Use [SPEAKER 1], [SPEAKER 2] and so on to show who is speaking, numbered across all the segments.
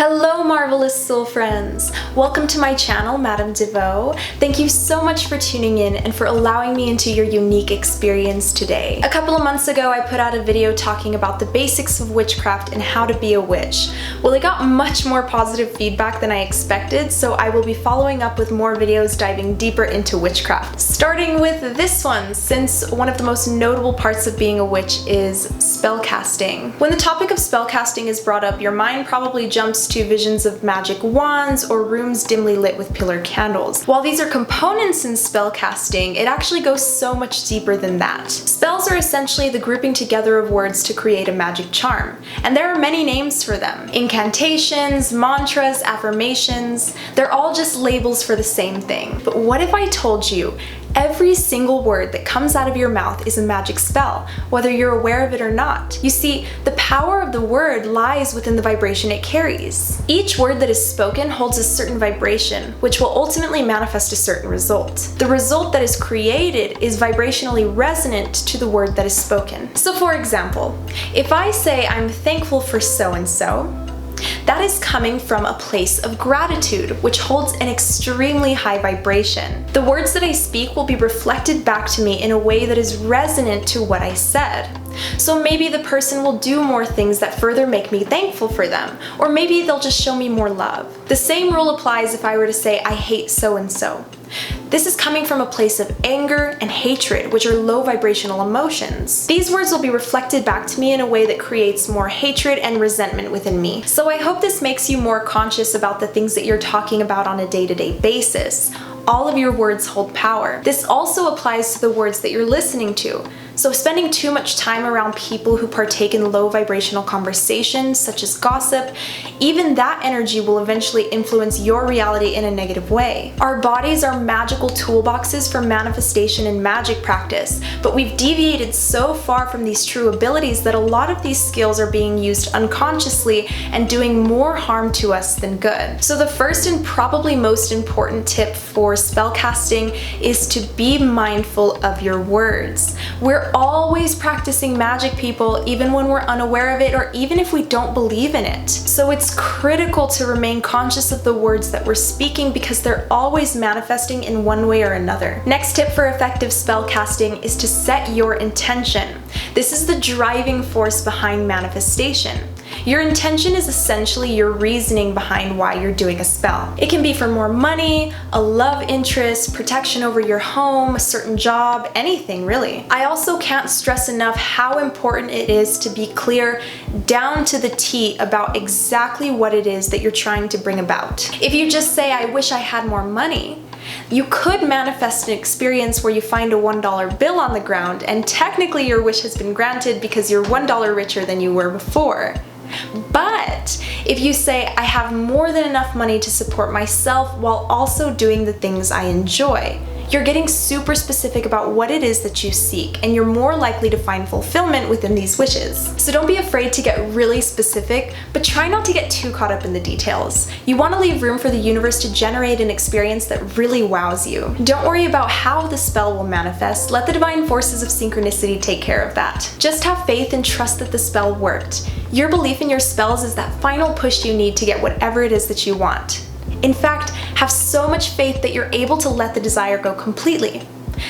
[SPEAKER 1] Hello marvelous soul friends! Welcome to my channel, Hannah DeVaux. Thank you so much for tuning in and for allowing me into your unique experience today. A couple of months ago I put out a video talking about the basics of witchcraft and how to be a witch. Well, it got much more positive feedback than I expected, so I will be following up with more videos diving deeper into witchcraft. Starting with this one, since one of the most notable parts of being a witch is spellcasting. When the topic of spellcasting is brought up, your mind probably jumps to visions of magic wands or rooms dimly lit with pillar candles. While these are components in spellcasting, it actually goes so much deeper than that. Spells are essentially the grouping together of words to create a magic charm, and there are many names for them. Incantations, mantras, affirmations, they're all just labels for the same thing. But what if I told you every single word that comes out of your mouth is a magic spell, whether you're aware of it or not? You see, the power of the word lies within the vibration it carries. Each word that is spoken holds a certain vibration, which will ultimately manifest a certain result. The result that is created is vibrationally resonant to the word that is spoken. So for example, if I say I'm thankful for so-and-so, that is coming from a place of gratitude, which holds an extremely high vibration. The words that I speak will be reflected back to me in a way that is resonant to what I said. So maybe the person will do more things that further make me thankful for them, or maybe they'll just show me more love. The same rule applies if I were to say I hate so-and-so. This is coming from a place of anger and hatred, which are low vibrational emotions. These words will be reflected back to me in a way that creates more hatred and resentment within me. So I hope this makes you more conscious about the things that you're talking about on a day-to-day basis. All of your words hold power. This also applies to the words that you're listening to. So spending too much time around people who partake in low vibrational conversations, such as gossip, even that energy will eventually influence your reality in a negative way. Our bodies are magical toolboxes for manifestation and magic practice, but we've deviated so far from these true abilities that a lot of these skills are being used unconsciously and doing more harm to us than good. So the first and probably most important tip for spellcasting is to be mindful of your words. We're always practicing magic, people, even when we're unaware of it or even if we don't believe in it. So it's critical to remain conscious of the words that we're speaking because they're always manifesting in one way or another. Next tip for effective spellcasting is to set your intention. This is the driving force behind manifestation. Your intention is essentially your reasoning behind why you're doing a spell. It can be for more money, a love interest, protection over your home, a certain job, anything really. I also can't stress enough how important it is to be clear down to the T about exactly what it is that you're trying to bring about. If you just say, I wish I had more money, you could manifest an experience where you find a $1 bill on the ground and technically your wish has been granted because you're $1 richer than you were before. But if you say, I have more than enough money to support myself while also doing the things I enjoy, you're getting super specific about what it is that you seek, and you're more likely to find fulfillment within these wishes. So don't be afraid to get really specific, but try not to get too caught up in the details. You want to leave room for the universe to generate an experience that really wows you. Don't worry about how the spell will manifest. Let the divine forces of synchronicity take care of that. Just have faith and trust that the spell worked. Your belief in your spells is that final push you need to get whatever it is that you want. In fact, have so much faith that you're able to let the desire go completely.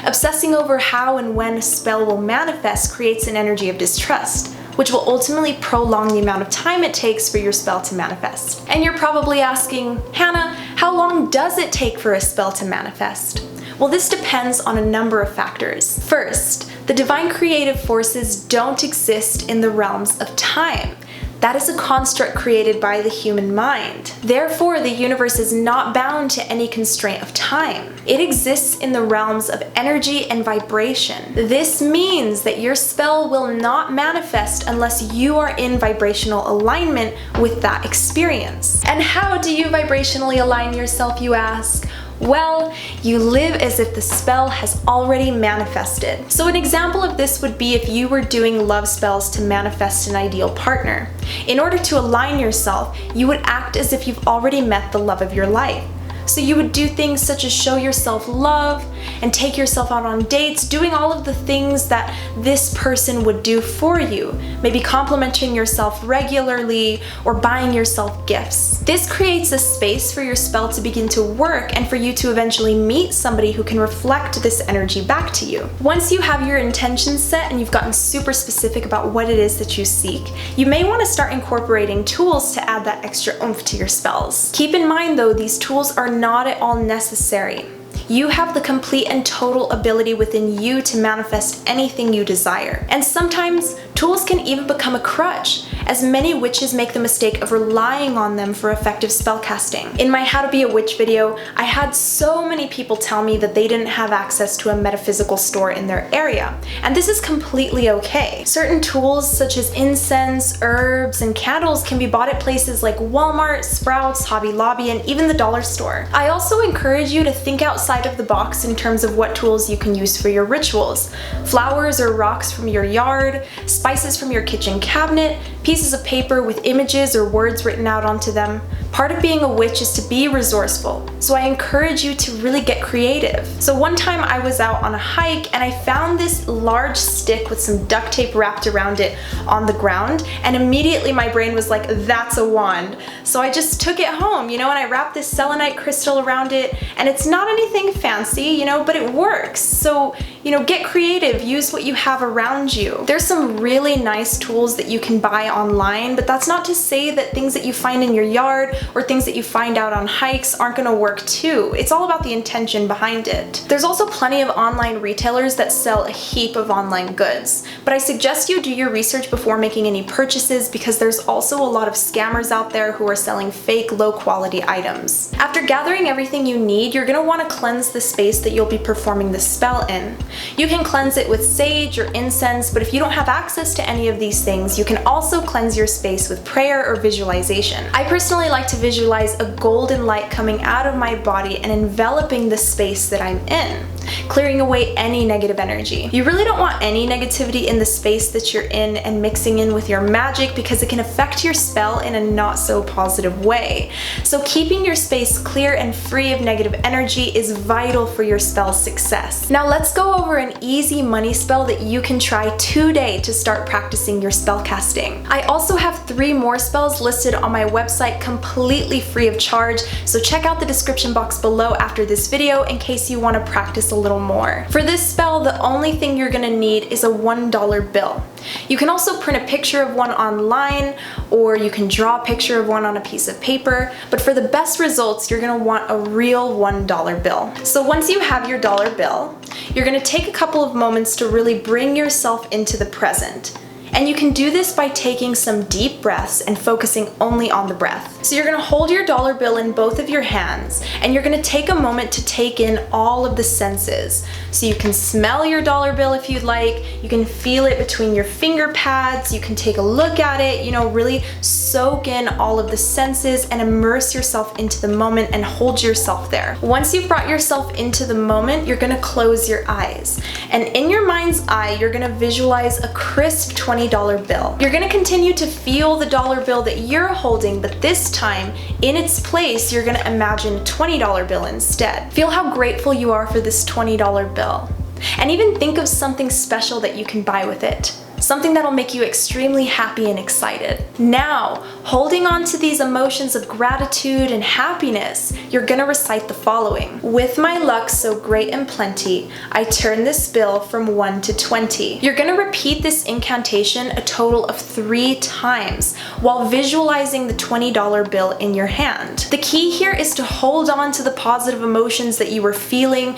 [SPEAKER 1] Obsessing over how and when a spell will manifest creates an energy of distrust, which will ultimately prolong the amount of time it takes for your spell to manifest. And you're probably asking, Hannah, how long does it take for a spell to manifest? Well, this depends on a number of factors. First, the divine creative forces don't exist in the realms of time. That is a construct created by the human mind. Therefore, the universe is not bound to any constraint of time. It exists in the realms of energy and vibration. This means that your spell will not manifest unless you are in vibrational alignment with that experience. And how do you vibrationally align yourself, you ask? Well, you live as if the spell has already manifested. So an example of this would be if you were doing love spells to manifest an ideal partner. In order to align yourself, you would act as if you've already met the love of your life. So you would do things such as show yourself love and take yourself out on dates, doing all of the things that this person would do for you, maybe complimenting yourself regularly or buying yourself gifts. This creates a space for your spell to begin to work and for you to eventually meet somebody who can reflect this energy back to you. Once you have your intentions set and you've gotten super specific about what it is that you seek, you may want to start incorporating tools to add that extra oomph to your spells. Keep in mind though, these tools are not at all necessary. You have the complete and total ability within you to manifest anything you desire. And sometimes tools can even become a crutch, as many witches make the mistake of relying on them for effective spellcasting. In my How to Be a Witch video, I had so many people tell me that they didn't have access to a metaphysical store in their area, and this is completely okay. Certain tools such as incense, herbs, and candles can be bought at places like Walmart, Sprouts, Hobby Lobby, and even the dollar store. I also encourage you to think outside of the box in terms of what tools you can use for your rituals. Flowers or rocks from your yard, spices from your kitchen cabinet, pieces of paper with images or words written out onto them. Part of being a witch is to be resourceful, so I encourage you to really get creative. So one time I was out on a hike and I found this large stick with some duct tape wrapped around it on the ground, and immediately my brain was like, that's a wand. So I just took it home, and I wrapped this selenite crystal around it, and it's not anything fancy, but it works. So, get creative, use what you have around you. There's some really nice tools that you can buy online, but that's not to say that things that you find in your yard or things that you find out on hikes aren't gonna work too. It's all about the intention behind it. There's also plenty of online retailers that sell a heap of online goods, but I suggest you do your research before making any purchases, because there's also a lot of scammers out there who are selling fake low quality items. After gathering everything you need, you're gonna wanna cleanse the space that you'll be performing the spell in. You can cleanse it with sage or incense, but if you don't have access to any of these things, you can also cleanse your space with prayer or visualization. I personally like to visualize a golden light coming out of my body and enveloping the space that I'm in, clearing away any negative energy. You really don't want any negativity in the space that you're in and mixing in with your magic, because it can affect your spell in a not so positive way. So keeping your space clear and free of negative energy is vital for your spell's success. Now let's go over an easy money spell that you can try today to start practicing your spell casting. I also have 3 more spells listed on my website completely free of charge, so check out the description box below after this video in case you want to practice a little more. For this spell, the only thing you're gonna need is a $1 bill. You can also print a picture of one online, or you can draw a picture of one on a piece of paper, but for the best results, you're gonna want a real $1 bill. So once you have your dollar bill, you're gonna take a couple of moments to really bring yourself into the present. And you can do this by taking some deep breaths and focusing only on the breath. So you're gonna hold your dollar bill in both of your hands, and you're gonna take a moment to take in all of the senses. So you can smell your dollar bill if you'd like, you can feel it between your finger pads, you can take a look at it, really soak in all of the senses and immerse yourself into the moment and hold yourself there. Once you've brought yourself into the moment, you're gonna close your eyes. And in your mind's eye, you're gonna visualize a crisp $20 bill. You're gonna continue to feel the dollar bill that you're holding, but this time, in its place, you're gonna imagine a $20 bill instead. Feel how grateful you are for this $20 bill. And even think of something special that you can buy with it. Something that'll make you extremely happy and excited. Now, holding on to these emotions of gratitude and happiness, you're gonna recite the following. With my luck so great and plenty, I turn this bill from 1 to 20. You're gonna repeat this incantation a total of 3 times while visualizing the $20 bill in your hand. The key here is to hold on to the positive emotions that you were feeling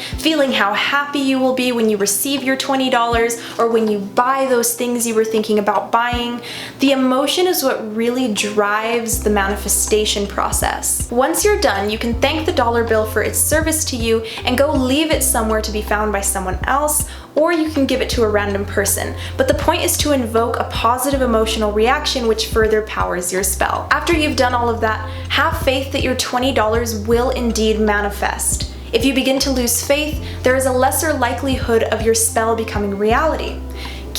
[SPEAKER 1] how happy you will be when you receive your $20 or when you buy those things you were thinking about buying. The emotion is what really drives the manifestation process. Once you're done, you can thank the dollar bill for its service to you and go leave it somewhere to be found by someone else, or you can give it to a random person. But the point is to invoke a positive emotional reaction which further powers your spell. After you've done all of that, have faith that your $20 will indeed manifest. If you begin to lose faith, there is a lesser likelihood of your spell becoming reality.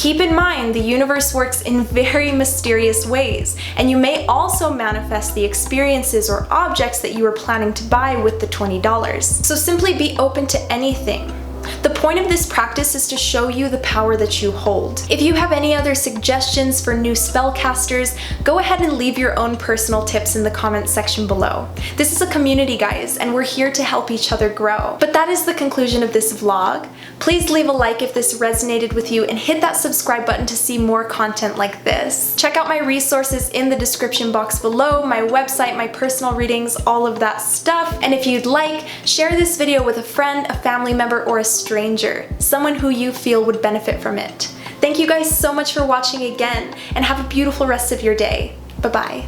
[SPEAKER 1] Keep in mind, the universe works in very mysterious ways, and you may also manifest the experiences or objects that you were planning to buy with the $20. So simply be open to anything. The point of this practice is to show you the power that you hold. If you have any other suggestions for new spellcasters, go ahead and leave your own personal tips in the comments section below. This is a community, guys, and we're here to help each other grow. But that is the conclusion of this vlog. Please leave a like if this resonated with you and hit that subscribe button to see more content like this. Check out my resources in the description box below, my website, my personal readings, all of that stuff. And if you'd like, share this video with a friend, a family member, or a stranger, someone who you feel would benefit from it. Thank you guys so much for watching again, and have a beautiful rest of your day. Bye-bye.